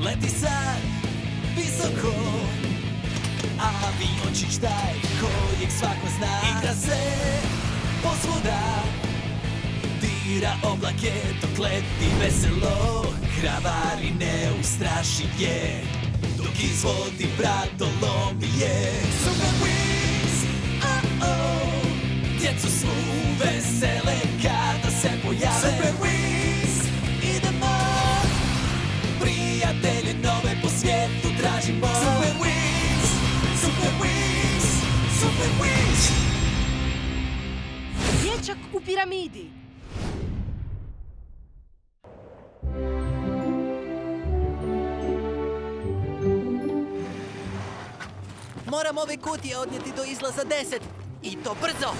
leti sad visoko, aviončić taj kojeg svako zna. Igra se posvuda, dira oblake dok leti veselo, kravari neustrašiv je dok izvodi bratolomije. Super Wings, oh, djecu svu vesele kada se pojave. Super Wings, idemo, prijatelje nove po svijetu tražimo. Super Wings, Super Wings, Super Wings. Dječak u piramidi. Moram ove kutije odnijeti do izlaza 10. I to brzo!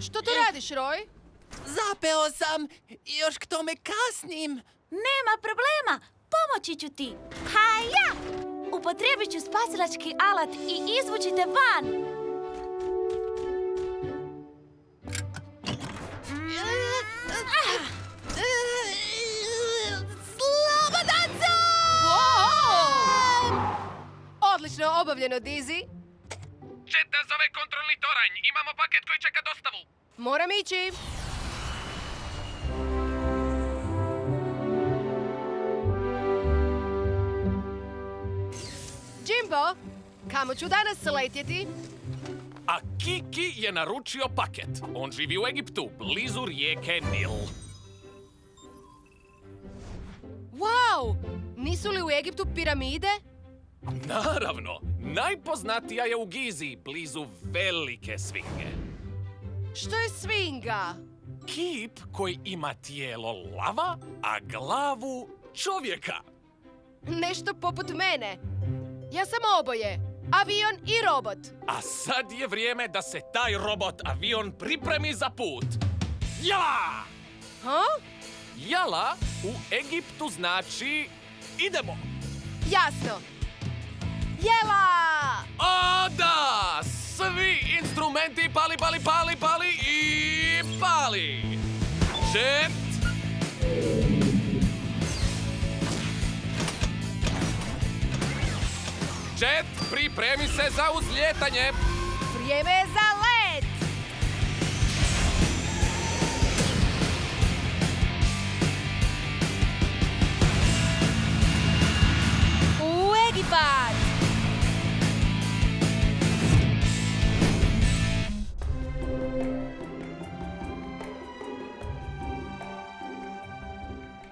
Što tu radiš, Roy? Zapeo sam i još k tome kasnim. Nema problema, pomoći ću ti. Haja! Upotrijebit ću spasilački alat i izvući te van. Slobodan sam! Odlično obavljeno, Dizzy. Jet da zove kontrolni toranj. Imamo paket koji čeka dostavu. Moram ići. Jimbo, kamo ću danas letjeti? A Kiki je naručio paket. On živi u Egiptu, blizu rijeke Nil. Wow! Nisu li u Egiptu piramide? Naravno, najpoznatija je u Gizi, blizu velike sfinge. Što je sfinga? Kip koji ima tijelo lava, a glavu čovjeka. Nešto poput mene. Ja sam oboje. Avion i robot. A sad je vrijeme da se taj robot avion pripremi za put. Jala! Ha? Jala u Egiptu znači idemo. Jasno. Jela! O da! Svi instrumenti pali, pali, pali, pali i pali! Jet! Jet, pripremi se za uzlijetanje! Vrijeme je za let! U Egipat!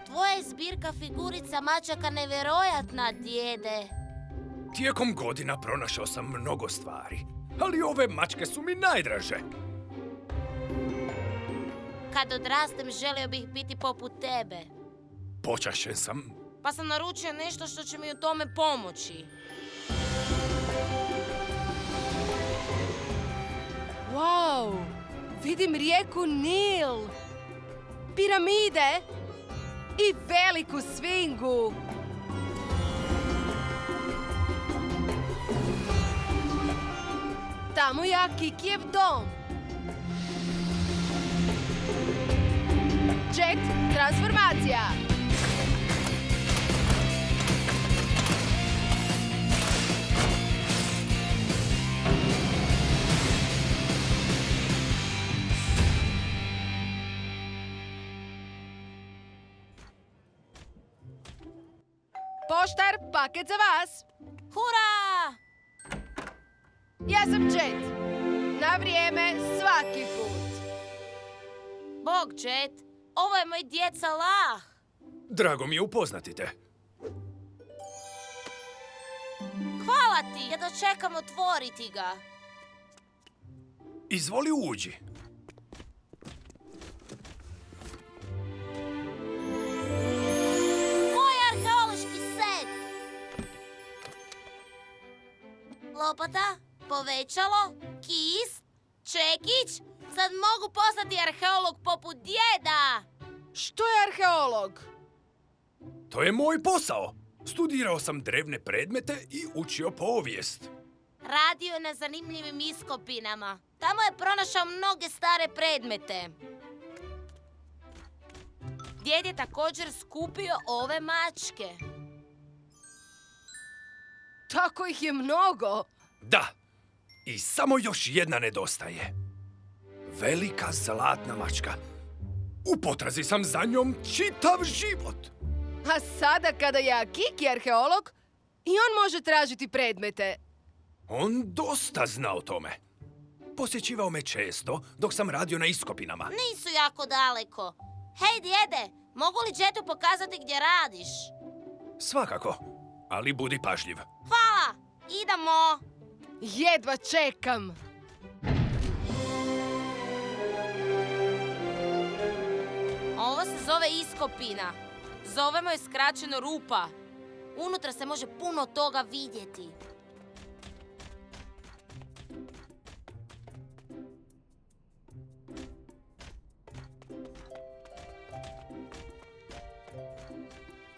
Tvoja je zbirka figurica mačaka nevjerojatna, djede. Tijekom godina pronašao sam mnogo stvari, ali ove mačke su mi najdraže. Kad odrastem, želio bih biti poput tebe. Počašćen sam. Pa sam naručio nešto što će mi u tome pomoći. Wow! Vidim rijeku Nil, piramide i veliku sfingu. Tamo je Kikijev dom. Jet, transformacija. Poštar, paket za vas. Hura! Ja sam Jet. Na vrijeme svaki put. Bog, Jet, ovo je moj djed Salah. Drago mi je upoznati te. Hvala ti, ja dočekam otvoriti ga. Izvoli uđi. Moj arheološki set. Lopata, povećalo, kist, čekić. Sad mogu postati arheolog poput djeda. Što je arheolog? To je moj posao. Studirao sam drevne predmete i učio povijest. Radio je na zanimljivim iskopinama. Tamo je pronašao mnoge stare predmete. Djed je također skupio ove mačke. Tako ih je mnogo. Da, i samo još jedna nedostaje. Velika zlatna mačka. U potrazi sam za njom čitav život. A sada kada je Kiki arheolog, i on može tražiti predmete. On dosta zna o tome. Posjećivao me često dok sam radio na iskopinama. Nisu jako daleko. Hej, djede, mogu li Jetu pokazati gdje radiš? Svakako, ali budi pažljiv. Hvala, idemo. Jedva čekam. Ovo se zove iskopina. Zovemo je skraćeno rupa. Unutra se može puno toga vidjeti.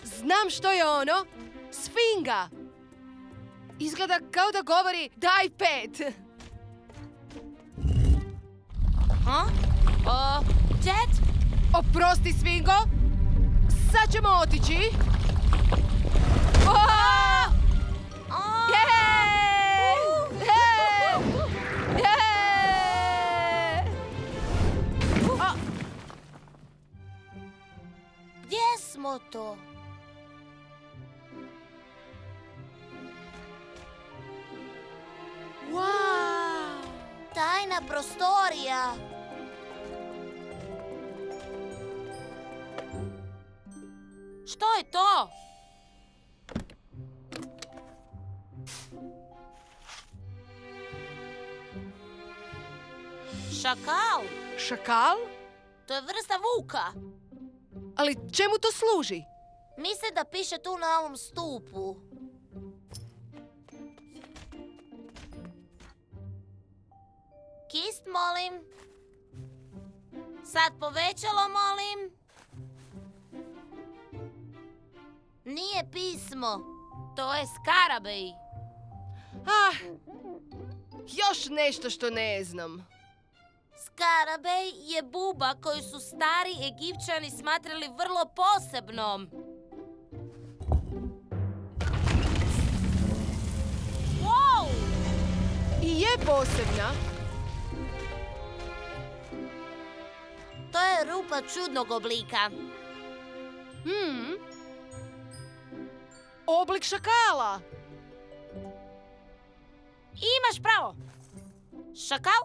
Znam što je ono. Sfinga. Izgleda kao da govori daj 5. Ha? Jet? Oprosti, Sfingo. Sad ćemo otići. Jej! Jej! Jej! Gdje smo to? Wow! Tajna prostorija. Što je to? Šakal? Šakal? To je vrsta vuka. Ali čemu to služi? Mislim da piše tu na ovom stupu. Kist, molim. Sad povećalo, molim. Nije pismo. To je skarabej. Ah, još nešto što ne znam. Skarabej je buba koju su stari Egipćani smatrali vrlo posebnom. Wow! I je posebna. To je rupa čudnog oblika. Oblik šakala. Imaš pravo. Šakal?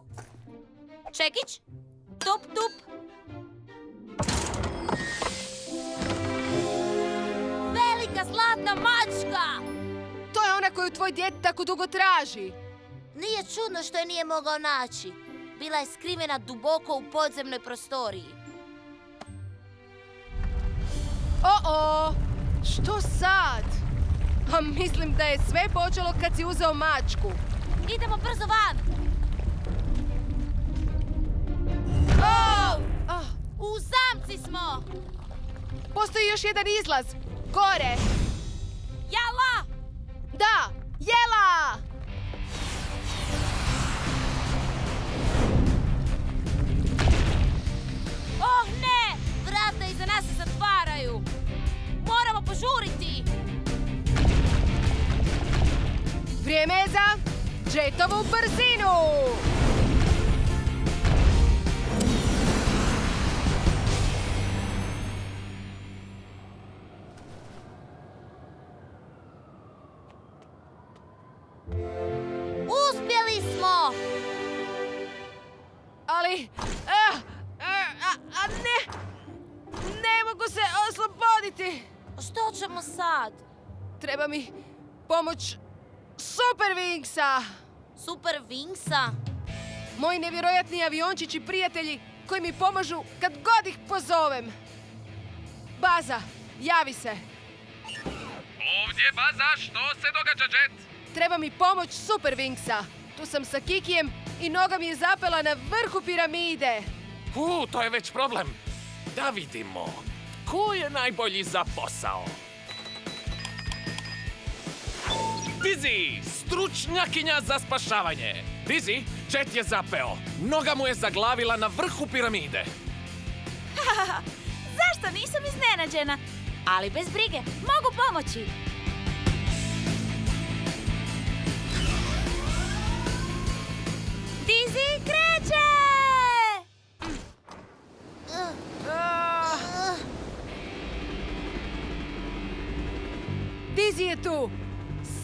Čekić? Tup, tup. Velika zlatna mačka! To je ona koju tvoj djed tako dugo traži. Nije čudno što je nije mogao naći. Bila je skrivena duboko u podzemnoj prostoriji. O-o! Što sad? A mislim da je sve počelo kad si uzeo mačku. Idemo brzo van! Oh! Ah, U zamci smo! postoji još jedan izlaz. Gore. Jala! Da, jela! Oh ne! Vrata iza nas se zatvaraju. Moramo požuriti. Vrijeme je za Jetovu brzinu! Uspjeli smo! Ali... ne! Ne mogu se osloboditi! Što ćemo sad? Treba mi pomoć Super Wingsa! Super Wingsa? Moji nevjerojatni aviončići prijatelji koji mi pomažu kad god ih pozovem. Baza, javi se. Ovdje Baza, što se događa, Jet? Treba mi pomoć Super Wingsa. Tu sam sa Kikijem i noga mi je zapela na vrhu piramide. To je već problem. Da vidimo. Ko je najbolji za posao? Dizzy, stručnjakinja za spašavanje. Dizzy, Jet je zapeo. Noga mu je zaglavila na vrhu piramide. Zašto nisam iznenađena? Ali bez brige, mogu pomoći. Dizzy kreće! Dizzy je tu!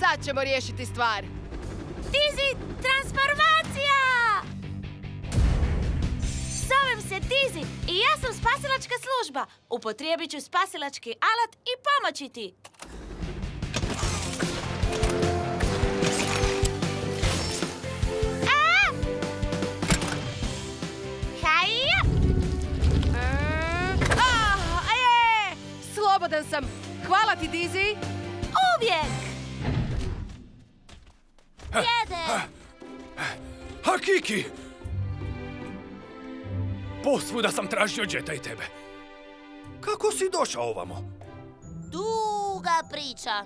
Sad ćemo riješiti stvar. Dizzy, transformacija! Zovem se Dizzy i ja sam spasilačka služba. Upotrijebit ću spasilački alat i pomoći ti. Haja! Slobodan sam. Hvala ti, Dizzy. Uvijek! Jede! A Kiki! Posvuda sam tražio Jeta i tebe. Kako si došao ovamo? Duga priča.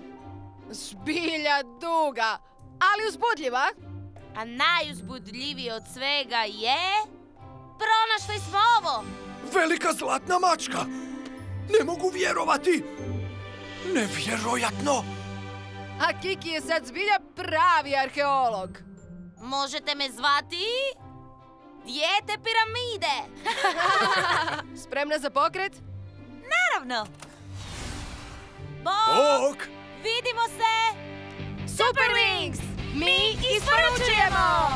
Zbilja duga, ali uzbudljiva. A najuzbudljivije od svega je... Pronašli smo ovo! Velika zlatna mačka! Ne mogu vjerovati! Nevjerojatno! A Kiki je sad zbilja pravi arheolog. Možete me zvati... Dijete piramide! Spremna za pokret? Naravno! Bok! Vidimo se! Super Wings! Mi isporučujemo!